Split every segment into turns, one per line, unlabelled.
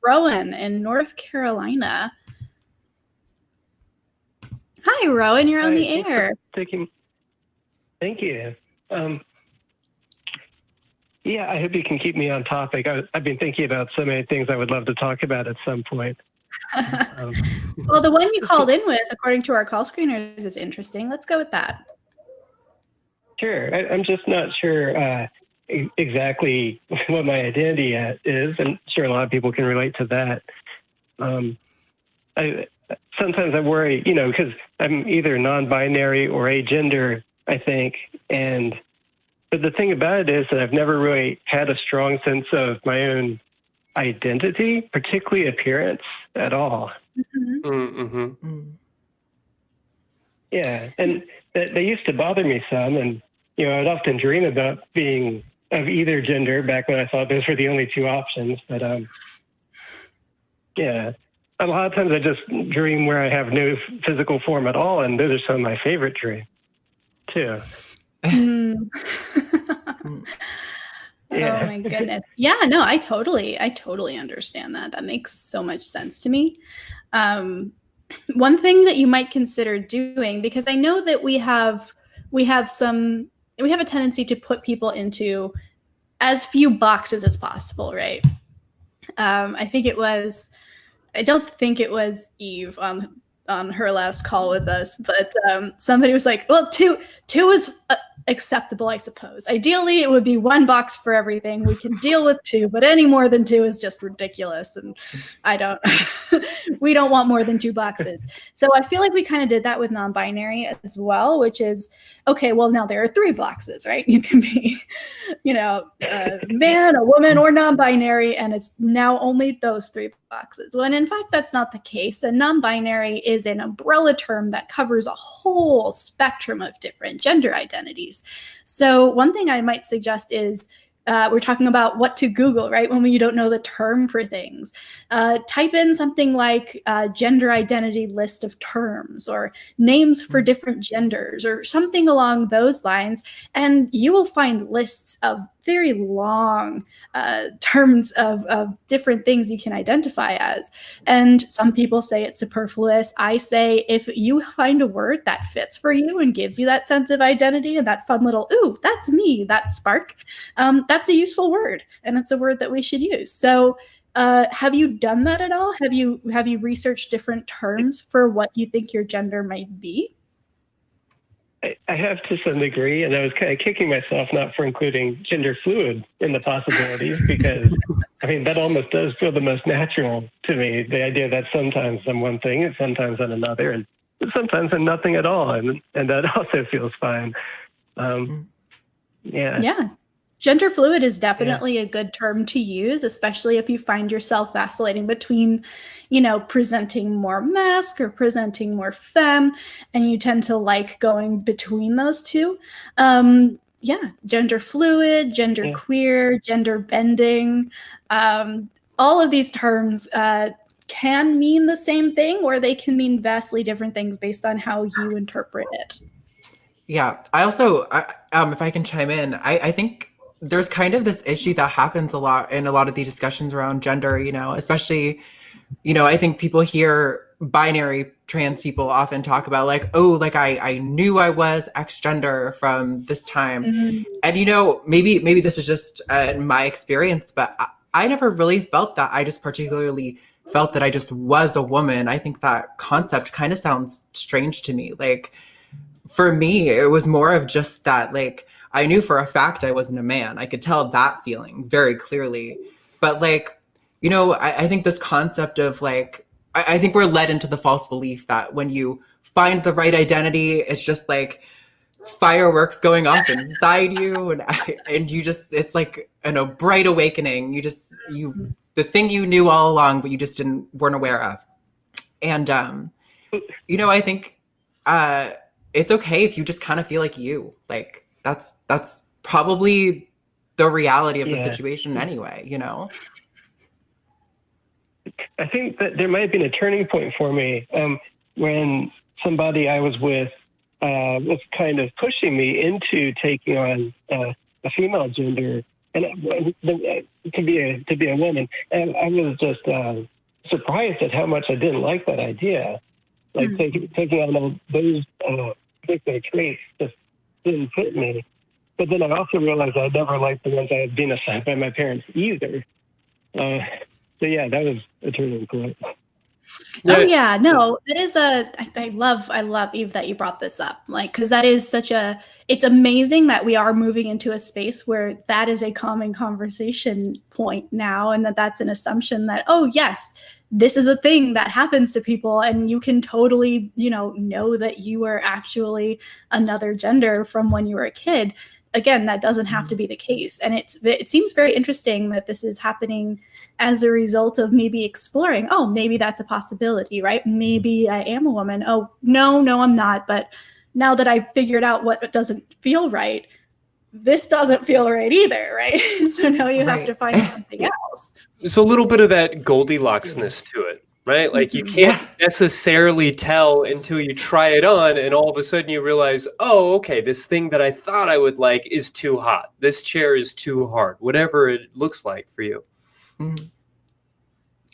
Roan in North Carolina. Hi, Roan, you're on the air.
Thank you. Yeah, I hope you can keep me on topic. I've been thinking about so many things I would love to talk about at some point.
Well, the one you called in with, according to our call screeners, is interesting. Let's go with that.
Sure. I'm just not sure exactly what my identity is. I'm sure a lot of people can relate to that. Sometimes I worry, because I'm either non-binary or agender, I think. But the thing about it is that I've never really had a strong sense of my own identity, particularly appearance, at all. Yeah, and they used to bother me some, and I'd often dream about being of either gender back when I thought those were the only two options. But yeah, a lot of times I just dream where I have no physical form at all, and those are some of my favorite dreams too.
Yeah. Oh my goodness. Yeah, no, I totally understand that. That makes so much sense to me. One thing that you might consider doing, because I know that we have a tendency to put people into as few boxes as possible, right? I don't think it was Eve on her last call with us, but somebody was like, well, two is acceptable, I suppose. Ideally, it would be one box for everything. We can deal with two, but any more than two is just ridiculous. And we don't want more than two boxes. So I feel like we kind of did that with non-binary as well, which is, okay, well, now there are three boxes, right? You can be, a man, a woman, or non-binary, and it's now only those three boxes. When in fact, that's not the case. And non-binary is an umbrella term that covers a whole spectrum of different gender identities. So one thing I might suggest is, we're talking about what to Google, right? When you don't know the term for things. Type in something like gender identity list of terms, or names for different genders, or something along those lines. And you will find lists of very long terms of different things you can identify as. And some people say it's superfluous. I say if you find a word that fits for you and gives you that sense of identity and that fun little, ooh, that's me, that spark, that's a useful word. And it's a word that we should use. So have you done that at all? Have you researched different terms for what you think your gender might be?
I have to some degree, and I was kind of kicking myself not for including gender fluid in the possibilities, because that almost does feel the most natural to me. The idea that sometimes I'm one thing and sometimes I'm another, and sometimes I'm nothing at all, and that also feels fine. Yeah.
Gender fluid is definitely a good term to use, especially if you find yourself vacillating between, presenting more masc or presenting more femme, and you tend to like going between those two. Gender fluid, gender queer, gender bending, all of these terms can mean the same thing, or they can mean vastly different things based on how you interpret it.
Yeah, I also, if I can chime in, I think there's kind of this issue that happens a lot in a lot of the discussions around gender, especially, I think people hear binary trans people often talk about like, oh, like I knew I was X gender from this time. Mm-hmm. And, maybe this is just my experience, but I never really felt that. I just particularly felt that I just was a woman. I think that concept kind of sounds strange to me. Like, for me, it was more of just that, like, I knew for a fact I wasn't a man. I could tell that feeling very clearly. But like, I think this concept of like, I think we're led into the false belief that when you find the right identity, it's just like fireworks going off inside you. And you just, it's like a bright awakening. The thing you knew all along, but you just weren't aware of. And, I think it's okay if you just kind of feel like you, like, that's probably the reality of the situation anyway,
I think that there might have been a turning point for me when somebody I was with was kind of pushing me into taking on a female gender. to be a woman, and I was just surprised at how much I didn't like that idea. Like taking on all those particular traits just didn't fit me. But then I also realized I never liked the ones I had been assigned by my parents either. So yeah, that was a turning point.
Oh yeah, no, it is I love Eve that you brought this up, like, because that is it's amazing that we are moving into a space where that is a common conversation point now, and that's an assumption that, oh yes, this is a thing that happens to people, and you can totally, know that you are actually another gender from when you were a kid. Again, that doesn't have to be the case. And it seems very interesting that this is happening as a result of maybe exploring, oh, maybe that's a possibility, right? Maybe I am a woman. Oh, no, I'm not. But now that I've figured out what doesn't feel right, this doesn't feel right either, right? So now you have to find something else.
There's a little bit of that Goldilocksness to it, right? Like you can't necessarily tell until you try it on, and all of a sudden you realize, oh, okay, this thing that I thought I would like is too hot. This chair is too hard, whatever it looks like for you. Mm-hmm.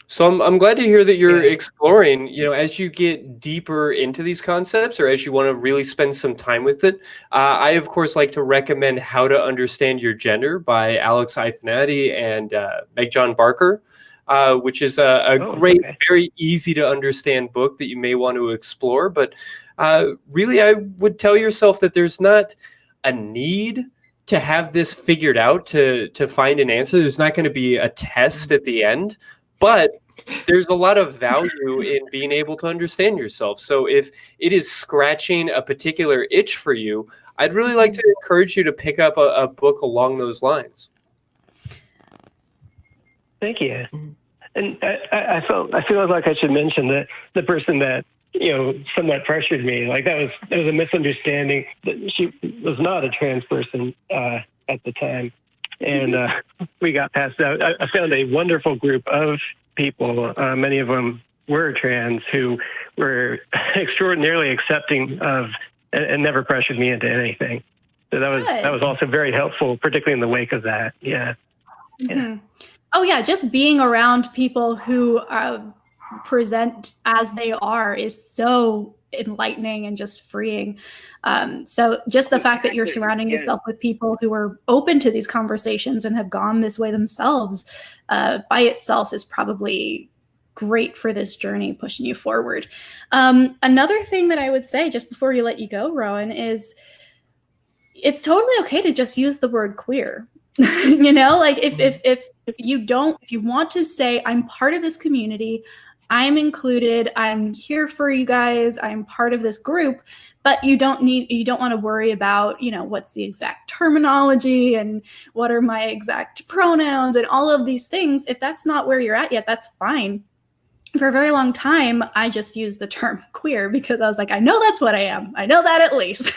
So I'm glad to hear that you're exploring, as you get deeper into these concepts, or as you want to really spend some time with it. I, of course, like to recommend How to Understand Your Gender by Alex Eifenati and Meg John Barker, which is a great, very easy to understand book that you may want to explore. But really, I would tell yourself that there's not a need to have this figured out to find an answer. There's not going to be a test at the end, but there's a lot of value in being able to understand yourself. So if it is scratching a particular itch for you, I'd really like to encourage you to pick up a book along those lines.
Thank you. And I feel like I should mention that the person that somewhat pressured me, like there was a misunderstanding that she was not a trans person at the time, and we got past that. I found a wonderful group of people, many of them were trans, who were extraordinarily accepting of and never pressured me into anything. So that was also very helpful, particularly in the wake of that. Yeah.
Mm-hmm. Oh yeah, just being around people who present as they are is so enlightening and just freeing. So just the fact that you're surrounding yourself with people who are open to these conversations and have gone this way themselves by itself is probably great for this journey, pushing you forward. Another thing that I would say just before you let you go, Roan, is it's totally okay to just use the word queer. Like if you want to say, I'm part of this community, I'm included, I'm here for you guys, I'm part of this group, but you don't want to worry about, what's the exact terminology and what are my exact pronouns and all of these things. If that's not where you're at yet, that's fine. For a very long time, I just used the term queer because I was like, I know that's what I am. I know that at least.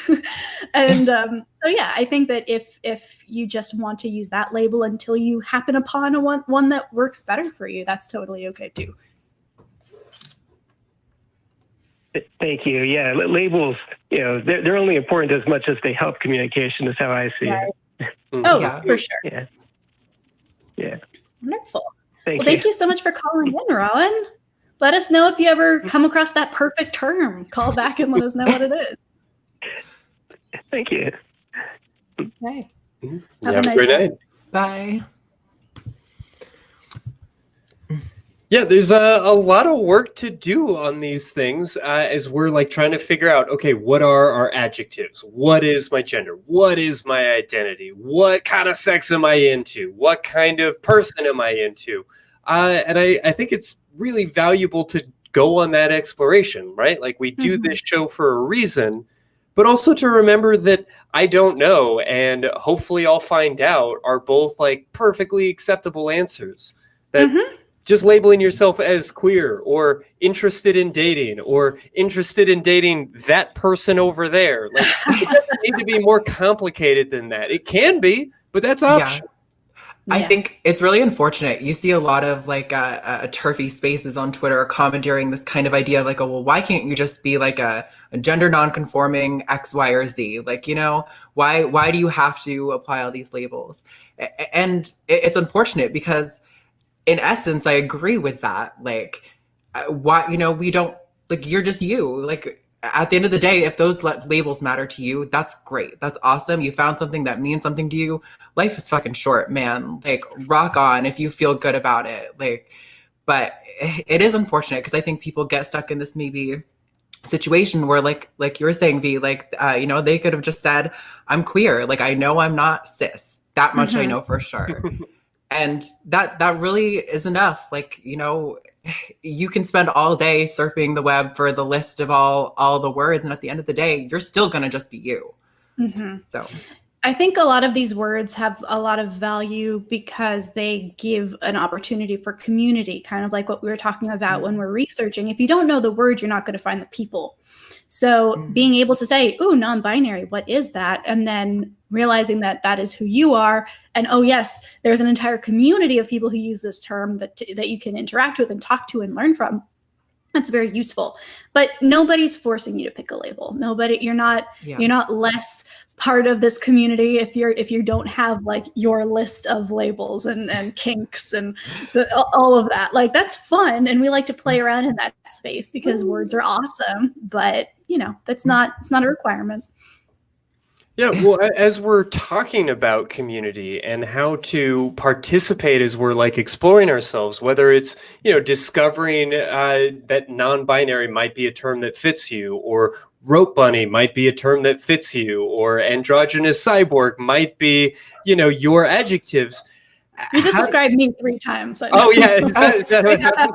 And so, yeah, I think that if you just want to use that label until you happen upon one that works better for you, that's totally okay too.
Thank you. Yeah, labels, they're only important as much as they help communication is how I see it.
Oh, yeah, for sure.
Yeah.
Wonderful. Thank you so much for calling in, Roan. Let us know if you ever come across that perfect term. Call back and let us know what it is.
Thank you.
Okay.
Have a great night.
Bye.
Yeah, there's a lot of work to do on these things as we're trying to figure out, okay, what are our adjectives? What is my gender? What is my identity? What kind of sex am I into? What kind of person am I into? And I think it's really valuable to go on that exploration, right? Like we do this show for a reason, but also to remember that I don't know, and hopefully I'll find out, are both perfectly acceptable answers. That just labeling yourself as queer or interested in dating that person over there. It doesn't need to be more complicated than that. It can be, but that's optional.
I think it's really unfortunate. You see a lot of like turfy spaces on Twitter commandeering this kind of idea of like, oh, well, why can't you just be like a gender non-conforming X, Y, or Z? Like, you know, why do you have to apply all these labels? And it's unfortunate because in essence, I agree with that. Like, why, you know, we don't, like, you're just you. Like, at the end of the day, if those labels matter to you, that's great. That's awesome. You found something that means something to you. Life is fucking short, man. Like, rock on if you feel good about it. Like, but it is unfortunate because I think people get stuck in this maybe situation where like you were saying, V, like, you know, they could have just said, I'm queer. Like, I know I'm not cis. That much I know for sure. And that really is enough. Like, you know, you can spend all day surfing the web for the list of all the words, and at the end of the day, you're still gonna just be you. So
I think a lot of these words have a lot of value because they give an opportunity for community, kind of like what we were talking about when we're researching. If you don't know the word, you're not going to find the people. So being able to say, ooh, non-binary, what is that? And then realizing that that is who you are. And oh, yes, there's an entire community of people who use this term that you can interact with and talk to and learn from. That's very useful. But nobody's forcing you to pick a label. You're not less part of this community if you don't have like your list of labels and kinks and all of that. Like, that's fun, and we like to play around in that space because words are awesome, but you know, it's not a requirement.
Yeah, well, as we're talking about community and how to participate as we're like exploring ourselves, whether it's, you know, discovering that non-binary might be a term that fits you, or rope bunny might be a term that fits you, or androgynous cyborg might be, you know, your adjectives.
You just described me 3 times.
Oh yeah, is that what happened?